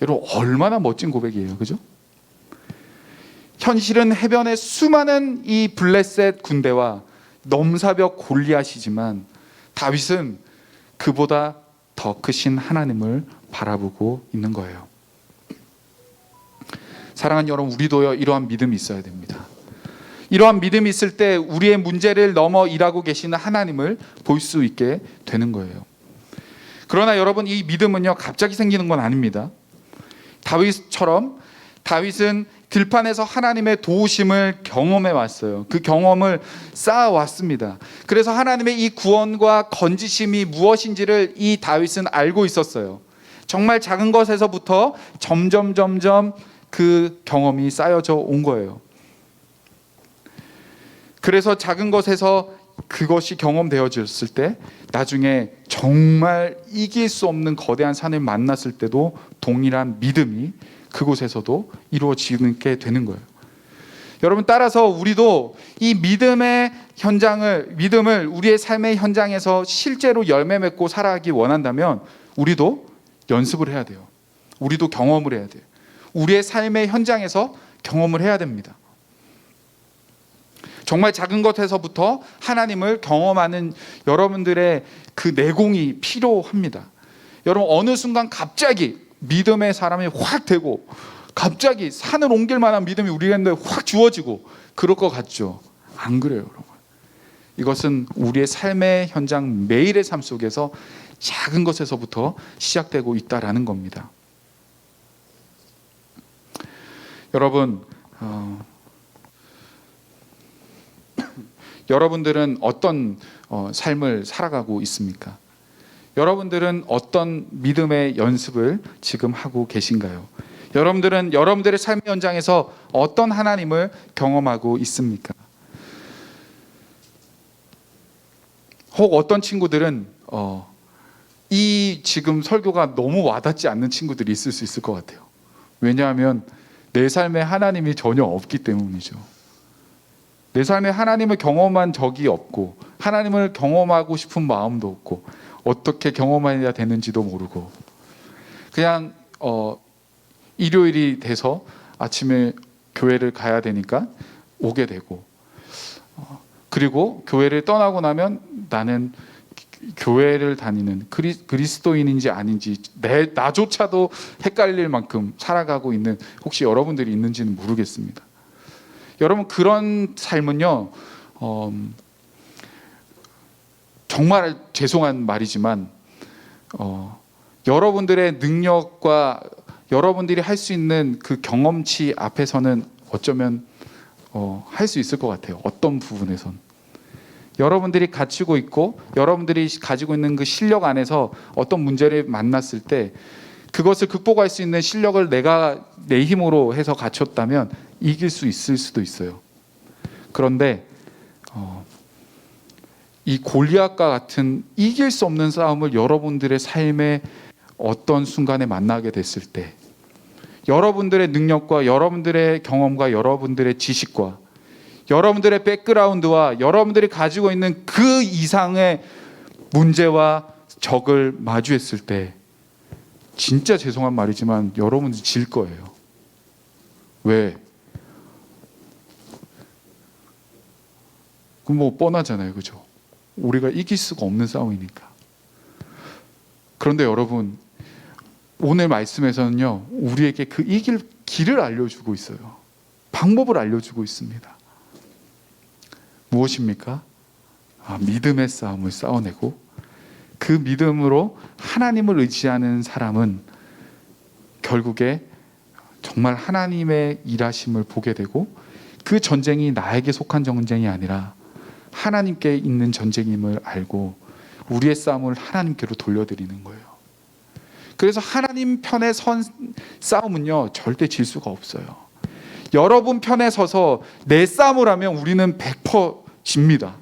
여러분, 얼마나 멋진 고백이에요, 그죠? 현실은 해변의 수많은 이 블레셋 군대와 넘사벽 골리앗이지만 다윗은 그보다 더 크신 하나님을 바라보고 있는 거예요. 사랑하는 여러분, 우리도요 이러한 믿음이 있어야 됩니다. 이러한 믿음이 있을 때 우리의 문제를 넘어 일하고 계시는 하나님을 볼 수 있게 되는 거예요. 그러나 여러분, 이 믿음은요 갑자기 생기는 건 아닙니다. 다윗처럼 다윗은 들판에서 하나님의 도우심을 경험해 왔어요. 그 경험을 쌓아왔습니다. 그래서 하나님의 이 구원과 건지심이 무엇인지를 이 다윗은 알고 있었어요. 정말 작은 것에서부터 점점 그 경험이 쌓여져 온 거예요. 그래서 작은 것에서 그것이 경험되어졌을 때 나중에 정말 이길 수 없는 거대한 산을 만났을 때도 동일한 믿음이 그곳에서도 이루어지게 되는 거예요. 여러분, 따라서 우리도 이 믿음을 우리의 삶의 현장에서 실제로 열매 맺고 살아가기 원한다면 우리도 연습을 해야 돼요. 우리도 경험을 해야 돼요. 우리의 삶의 현장에서 경험을 해야 됩니다. 정말 작은 것에서부터 하나님을 경험하는 여러분들의 그 내공이 필요합니다. 여러분, 어느 순간 갑자기 믿음의 사람이 확 되고 갑자기 산을 옮길 만한 믿음이 우리한테 확 주어지고 그럴 것 같죠? 안 그래요, 여러분. 이것은 우리의 삶의 현장, 매일의 삶 속에서 작은 것에서부터 시작되고 있다라는 겁니다. 여러분, 여러분들은 어떤 삶을 살아가고 있습니까? 여러분들은 어떤 믿음의 연습을 지금 하고 계신가요? 여러분들은 여러분들의 삶의 현장에서 어떤 하나님을 경험하고 있습니까? 혹 어떤 친구들은 이 지금 설교가 너무 와닿지 않는 친구들이 있을 수 있을 것 같아요. 왜냐하면 내 삶에 하나님이 전혀 없기 때문이죠. 내 삶에 하나님을 경험한 적이 없고 하나님을 경험하고 싶은 마음도 없고 어떻게 경험해야 되는지도 모르고 그냥 일요일이 돼서 아침에 교회를 가야 되니까 오게 되고 그리고 교회를 떠나고 나면 나는 교회를 다니는 그리스도인인지 아닌지 나조차도 헷갈릴 만큼 살아가고 있는 혹시 여러분들이 있는지는 모르겠습니다. 여러분, 그런 삶은요 정말 죄송한 말이지만 여러분들의 능력과 여러분들이 할 수 있는 그 경험치 앞에서는 어쩌면 할 수 있을 것 같아요. 어떤 부분에선 여러분들이 갖추고 있고 여러분들이 가지고 있는 그 실력 안에서 어떤 문제를 만났을 때 그것을 극복할 수 있는 실력을 내가 내 힘으로 해서 갖췄다면 이길 수 있을 수도 있어요. 그런데 이 골리앗과 같은 이길 수 없는 싸움을 여러분들의 삶의 어떤 순간에 만나게 됐을 때 여러분들의 능력과 여러분들의 경험과 여러분들의 지식과 여러분들의 백그라운드와 여러분들이 가지고 있는 그 이상의 문제와 적을 마주했을 때 진짜 죄송한 말이지만 여러분들이 질 거예요. 왜? 그럼 뭐 뻔하잖아요, 그죠? 우리가 이길 수가 없는 싸움이니까. 그런데 여러분, 오늘 말씀에서는요 우리에게 그 이길 길을 알려주고 있어요. 방법을 알려주고 있습니다. 무엇입니까? 믿음의 싸움을 싸워내고 그 믿음으로 하나님을 의지하는 사람은 결국에 정말 하나님의 일하심을 보게 되고 그 전쟁이 나에게 속한 전쟁이 아니라 하나님께 있는 전쟁임을 알고 우리의 싸움을 하나님께로 돌려드리는 거예요. 그래서 하나님 편에 선 싸움은요 절대 질 수가 없어요. 여러분 편에 서서 내 싸움을 하면 우리는 100% 집니다.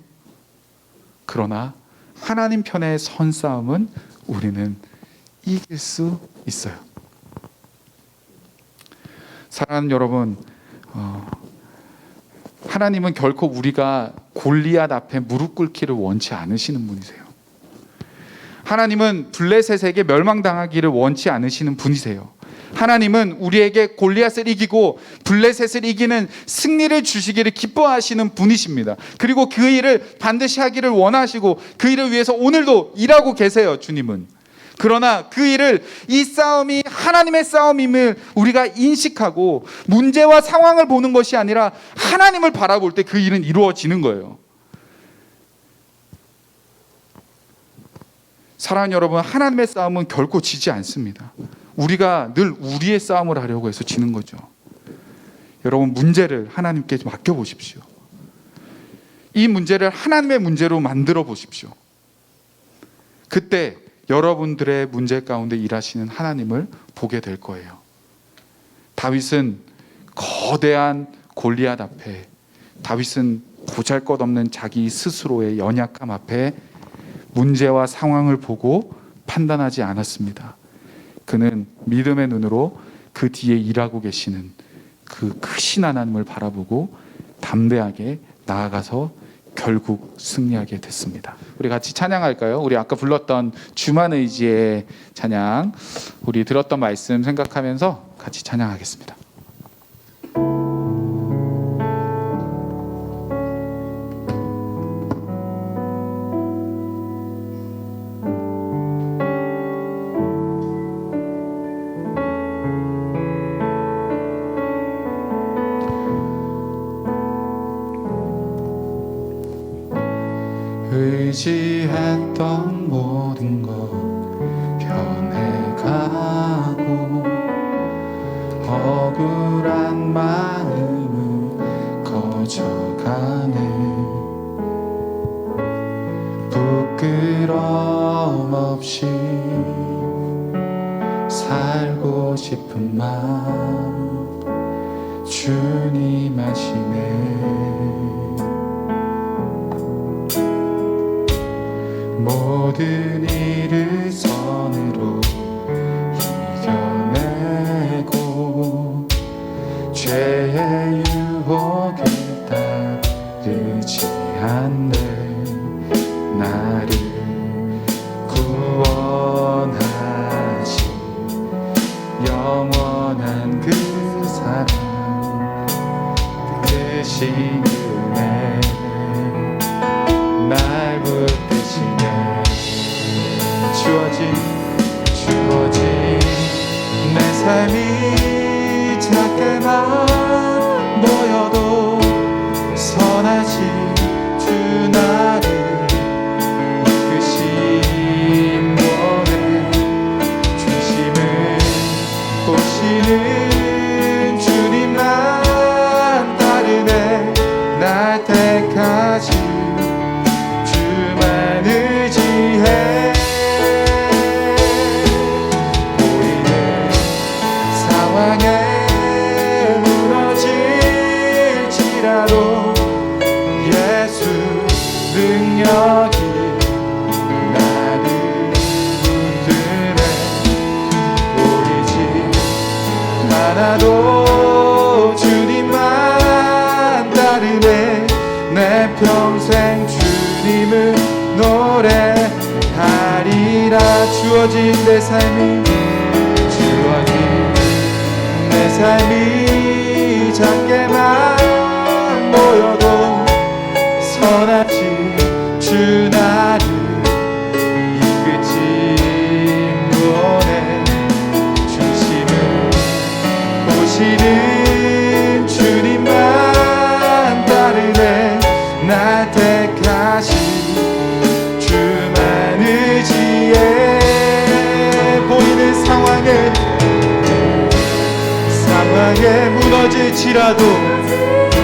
그러나 하나님 편에 선 싸움은 우리는 이길 수 있어요. 사랑하는 여러분, 하나님은 결코 우리가 골리앗 앞에 무릎 꿇기를 원치 않으시는 분이세요. 하나님은 블레셋에게 멸망당하기를 원치 않으시는 분이세요. 하나님은 우리에게 골리앗을 이기고 블레셋을 이기는 승리를 주시기를 기뻐하시는 분이십니다. 그리고 그 일을 반드시 하기를 원하시고 그 일을 위해서 오늘도 일하고 계세요. 주님은. 그러나 그 일을 이 싸움이 하나님의 싸움임을 우리가 인식하고 문제와 상황을 보는 것이 아니라 하나님을 바라볼 때 그 일은 이루어지는 거예요. 사랑하는 여러분, 하나님의 싸움은 결코 지지 않습니다. 우리가 늘 우리의 싸움을 하려고 해서 지는 거죠. 여러분, 문제를 하나님께 맡겨보십시오. 이 문제를 하나님의 문제로 만들어 보십시오. 그때 여러분들의 문제 가운데 일하시는 하나님을 보게 될 거예요. 다윗은 거대한 골리앗 앞에, 다윗은 보잘것없는 자기 스스로의 연약함 앞에 문제와 상황을 보고 판단하지 않았습니다. 그는 믿음의 눈으로 그 뒤에 일하고 계시는 그 크신 하나님을 바라보고 담대하게 나아가서 결국 승리하게 됐습니다. 우리 같이 찬양할까요? 우리 아까 불렀던 주만 의지의 찬양, 우리 들었던 말씀 생각하면서 같이 찬양하겠습니다. 의지했던 모든 것 변해가고 억울한 마음은 커져가네. 부끄러움 없이 살고 싶은 마음 주님 아시네. 모든 일을 선으로 이겨내고 죄의 유혹에 따르지 않네. 나를 구원하신 영원한 그 사랑, 뜻이 은혜 날 붙드시네. 주어진 내 삶이 작게만 보여도 선하신 주 나를 이끄신 노래, 중심을 보시는 주님만 따르네. 날 택하신 주만 의지해. 무너질지라도 예수 능력이 나를 붙드네. 우리 집 하나도 주님만 따르네. 내 평생 주님을 노래하리라. 주어진 내 삶이 작게만 보여도 선하신 주 나를 이끄신 분의 중심을 보시 보이시는 주님만 따르네. 날 택하신 주만 의지해. 보이는 상황에 무너질지라도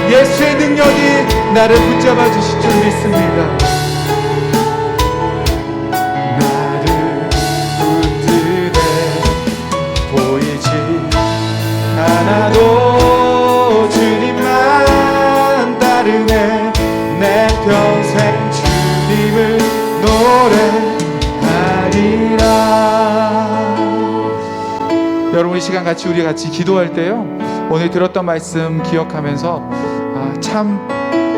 예수의 능력이 나를 붙잡아 주실 줄 믿습니다. 나를 붙드네. 보이지 않아도 주님만 따르네. 내 평생 주님을 노래하리라. 여러분, 이 시간 우리 같이 기도할 때요, 오늘 들었던 말씀 기억하면서 참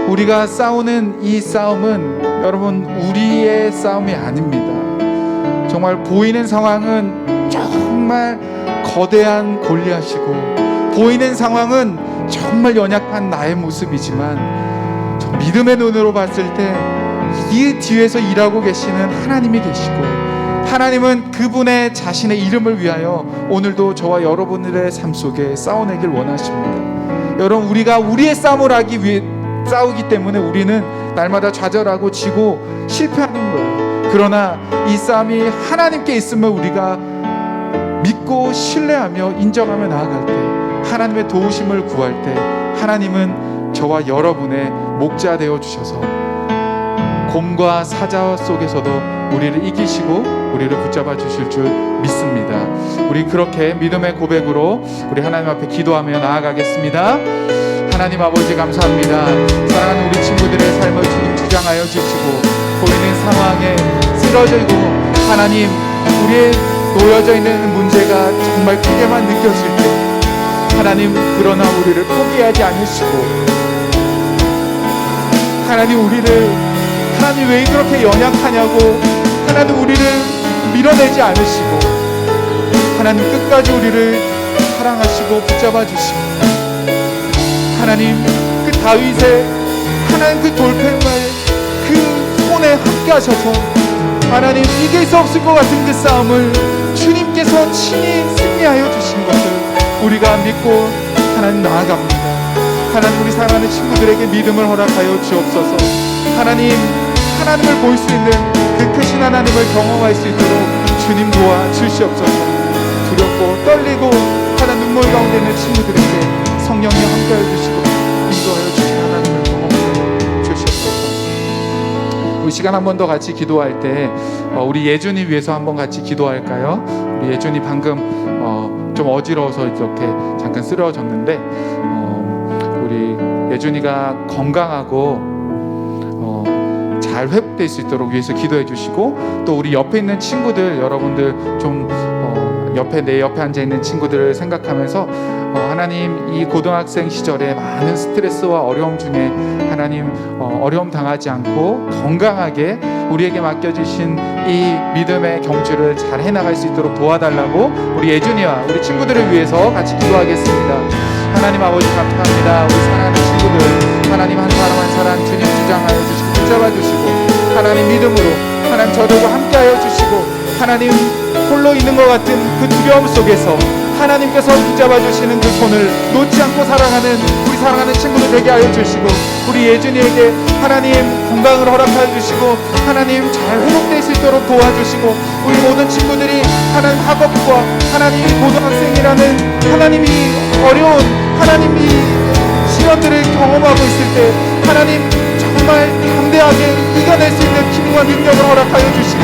우리가 싸우는 이 싸움은 여러분 우리의 싸움이 아닙니다. 정말 보이는 상황은 정말 거대한 골리앗이고, 보이는 상황은 정말 연약한 나의 모습이지만, 믿음의 눈으로 봤을 때 이 뒤에서 일하고 계시는 하나님이 계시고, 하나님은 그분의 자신의 이름을 위하여 오늘도 저와 여러분들의 삶 속에 싸워내길 원하십니다. 여러분, 우리가 우리의 싸움을 하기 위해 싸우기 때문에 우리는 날마다 좌절하고 지고 실패하는 거예요. 그러나 이 싸움이 하나님께 있음을 우리가 믿고 신뢰하며 인정하며 나아갈 때, 하나님의 도우심을 구할 때, 하나님은 저와 여러분의 목자 되어 주셔서 곰과 사자 속에서도 우리를 이기시고 우리를 붙잡아 주실 줄 믿습니다. 우리 그렇게 믿음의 고백으로 우리 하나님 앞에 기도하며 나아가겠습니다. 하나님 아버지, 감사합니다. 사랑하는 우리 친구들의 삶을 주님 주장하여 주시고, 보이는 상황에 쓰러져 있고, 하나님, 우리의 놓여져 있는 문제가 정말 크게만 느껴질 때, 하나님, 그러나 우리를 포기하지 않으시고, 하나님, 하나님 왜 그렇게 연약하냐고 하나님 우리를 밀어내지 않으시고, 하나님 끝까지 우리를 사랑하시고 붙잡아 주시고, 하나님 그 다윗의 하나님 그 돌팽말 그 손에 함께 하셔서 하나님 이길 수 없을 것 같은 그 싸움을 주님께서 친히 승리하여 주신 것을 우리가 믿고 하나님 나아갑니다. 하나님, 우리 사랑하는 친구들에게 믿음을 허락하여 주옵소서. 하나님을 볼 수 있는 그 크신 하나님을 경험할 수 있도록 주님 도와 주시옵소서. 두렵고 떨리고 하나님 눈물 가운데 있는 친구들에게 성령이 함께하여 주시고 인도하여 주신 하나님을 경험하여 주시옵소서. 우리 시간 한 번 더 같이 기도할 때 우리 예준이 위해서 한번 같이 기도할까요? 우리 예준이 방금 좀 어지러워서 이렇게 잠깐 쓰러졌는데, 우리 예준이가 건강하고 잘 회복될 수 있도록 위해서 기도해 주시고, 또 우리 옆에 있는 친구들, 여러분들 좀 내 옆에 앉아 있는 친구들을 생각하면서 하나님, 이 고등학생 시절에 많은 스트레스와 어려움 중에 하나님 어려움 당하지 않고 건강하게 우리에게 맡겨주신 이 믿음의 경주를 잘 해나갈 수 있도록 도와달라고 우리 예준이와 우리 친구들을 위해서 같이 기도하겠습니다. 하나님 아버지, 감사합니다. 우리 사랑하는 친구들, 하나님 한 사람 한 사람 주님 주장하여 주시고 붙잡아 주시고, 하나님 믿음으로 하나님 저들과 함께하여 주시고, 하나님 홀로 있는 것 같은 그 두려움 속에서 하나님께서 붙잡아 주시는 그 손을 놓지 않고 사랑하는 우리 사랑하는 친구들 되게 하여 주시고, 우리 예준이에게 하나님 건강을 허락하여 주시고, 하나님 잘 회복될 수 있도록 도와주시고, 우리 모든 친구들이 하나님 학업과 하나님 고등학생이라는 하나님이 어려운 하나님이 시련들을 경험하고 있을 때 하나님 정말 담대하게 이겨낼 수 있는 힘과 능력을 허락하여 주시고,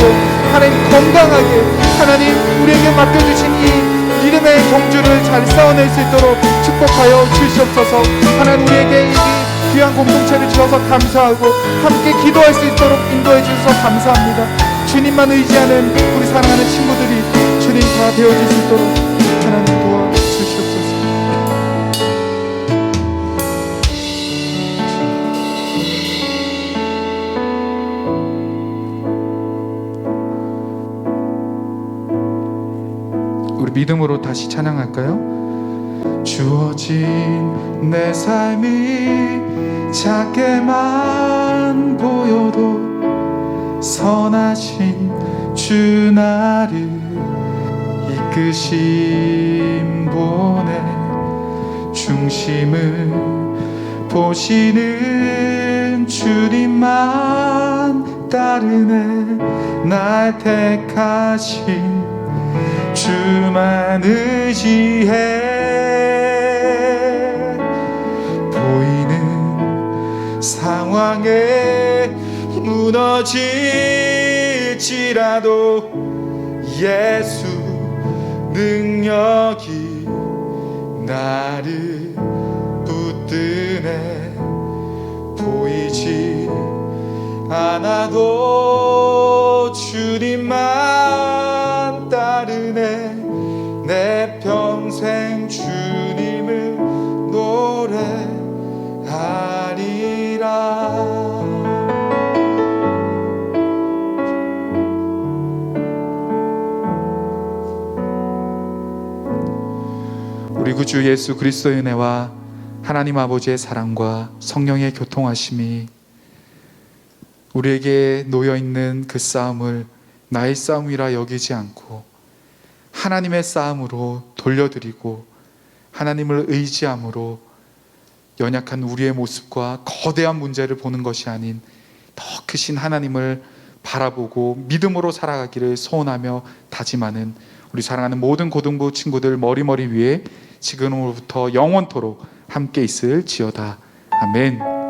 하나님 건강하게 하나님 우리에게 맡겨주신 이 믿음의 경주를 잘 싸워낼 수 있도록 축복하여 주시옵소서. 하나님, 우리에게 이 귀한 공동체를 주셔서 감사하고 함께 기도할 수 있도록 인도해 주셔서 감사합니다. 주님만 의지하는 우리 사랑하는 친구들이 주님 다 되어질 수 있도록 하나님 도와주시옵소서. 우리 믿음으로 다시 찬양할까요? 주어진 내 삶이 작게만 보여도 선하신 주 나를 이끄심 보내 중심을 보시는 주님만 따르네. 날 택하신 주만 의지해. 보이는 상황에 무너질지라도 예수 능력이 나를 붙드네. 보이지 않아도 주님만 따르네. 내 평생 주님을 노래하리라. 우리 구주 예수 그리스도의 은혜와 하나님 아버지의 사랑과 성령의 교통하심이 우리에게 놓여있는 그 싸움을 나의 싸움이라 여기지 않고 하나님의 싸움으로 돌려드리고 하나님을 의지함으로 연약한 우리의 모습과 거대한 문제를 보는 것이 아닌 더 크신 하나님을 바라보고 믿음으로 살아가기를 소원하며 다짐하는 우리 사랑하는 모든 고등부 친구들 머리머리 위에 지금으로부터 영원토록 함께 있을지어다. 아멘.